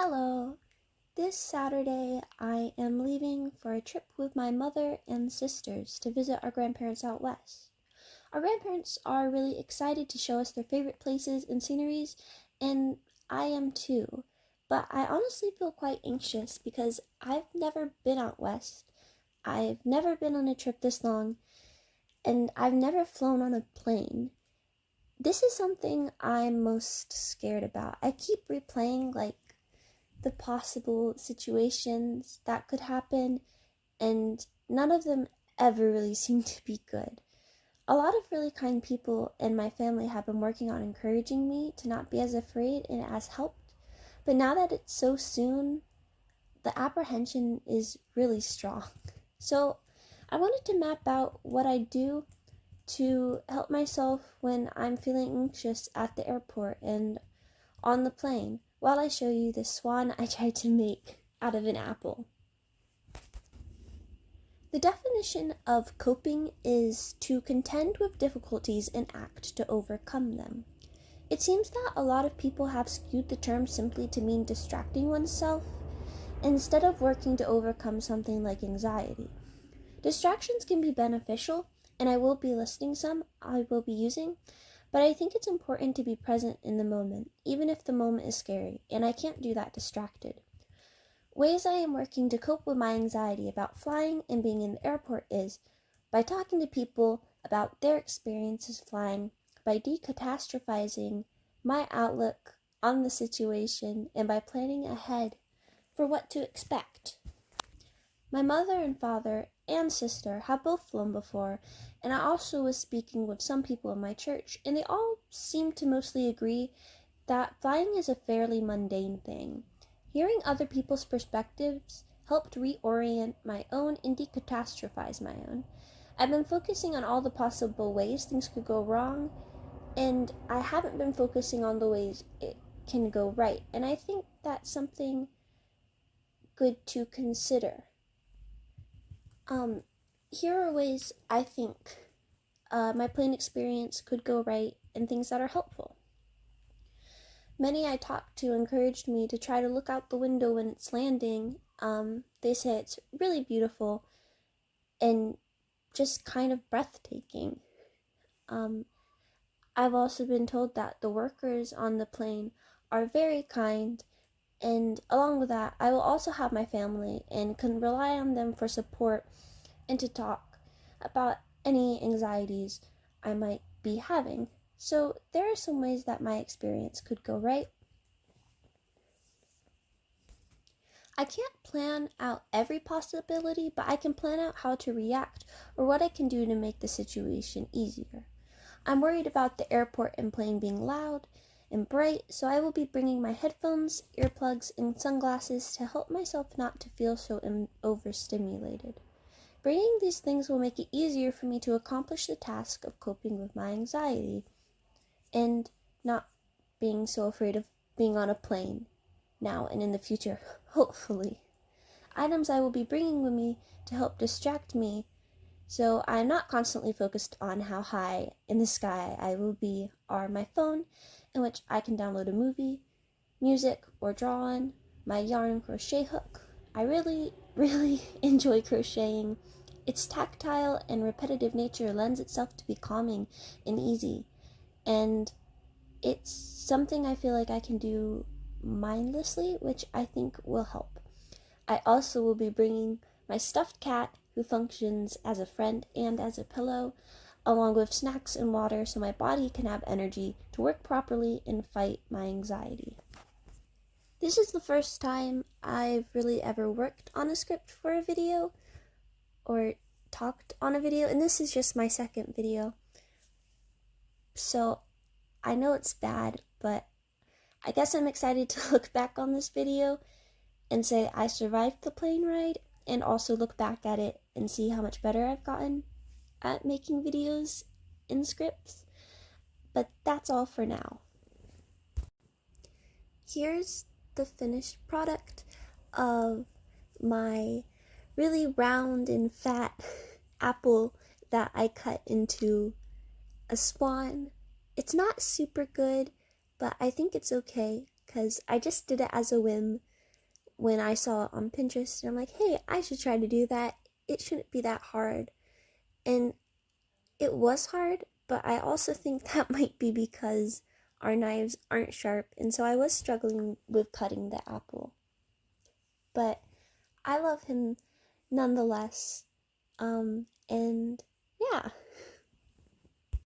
Hello! This Saturday I am leaving for a trip with my mother and sisters to visit our grandparents out west. Our grandparents are really excited to show us their favorite places and sceneries, and I am too. But I honestly feel quite anxious because I've never been out west. I've never been on a trip this long, and I've never flown on a plane. This is something I'm most scared about. I keep replaying the possible situations that could happen, and none of them ever really seem to be good. A lot of really kind people in my family have been working on encouraging me to not be as afraid, and it has helped. But now that it's so soon, the apprehension is really strong. So I wanted to map out what I do to help myself when I'm feeling anxious at the airport and on the plane, while I show you the swan I tried to make out of an apple. The definition of coping is to contend with difficulties and act to overcome them. It seems that a lot of people have skewed the term simply to mean distracting oneself, instead of working to overcome something like anxiety. Distractions can be beneficial, and I will be listing some I will be using, but I think it's important to be present in the moment, even if the moment is scary, and I can't do that distracted. Ways I am working to cope with my anxiety about flying and being in the airport is by talking to people about their experiences flying, by decatastrophizing my outlook on the situation, and by planning ahead for what to expect. My mother and father and sister have both flown before, and I also was speaking with some people in my church, and they all seem to mostly agree that flying is a fairly mundane thing. Hearing other people's perspectives helped reorient my own and decatastrophize my own. I've been focusing on all the possible ways things could go wrong, and I haven't been focusing on the ways it can go right, and I think that's something good to consider. Here are ways I think my plane experience could go right and things that are helpful. Many I talked to encouraged me to try to look out the window when it's landing. They say it's really beautiful and just kind of breathtaking. I've also been told that the workers on the plane are very kind, and along with that, I will also have my family and can rely on them for support and to talk about any anxieties I might be having. So there are some ways that my experience could go right. I can't plan out every possibility, but I can plan out how to react or what I can do to make the situation easier. I'm worried about the airport and plane being loud and bright, so I will be bringing my headphones, earplugs, and sunglasses to help myself not to feel so overstimulated. Bringing these things will make it easier for me to accomplish the task of coping with my anxiety and not being so afraid of being on a plane now and in the future, hopefully. Items I will be bringing with me to help distract me so I'm not constantly focused on how high in the sky I will be are my phone, in which I can download a movie, music, or draw on, my yarn crochet hook. I really enjoy crocheting. Its tactile and repetitive nature lends itself to be calming and easy, and it's something I feel like I can do mindlessly, which I think will help. I also will be bringing my stuffed cat, who functions as a friend and as a pillow, along with snacks and water so my body can have energy to work properly and fight my anxiety. This is the first time I've really ever worked on a script for a video or talked on a video, and this is just my second video. So I know it's bad, but I guess I'm excited to look back on this video and say I survived the plane ride, and also look back at it and see how much better I've gotten at making videos in scripts. But that's all for now. Here's the finished product of my really round and fat apple that I cut into a swan. It's not super good, but I think it's okay because I just did it as a whim when I saw it on Pinterest, and I'm like, hey, I should try to do that. It shouldn't be that hard. And it was hard, but I also think that might be because our knives aren't sharp, and so I was struggling with cutting the apple. But I love him nonetheless. And yeah.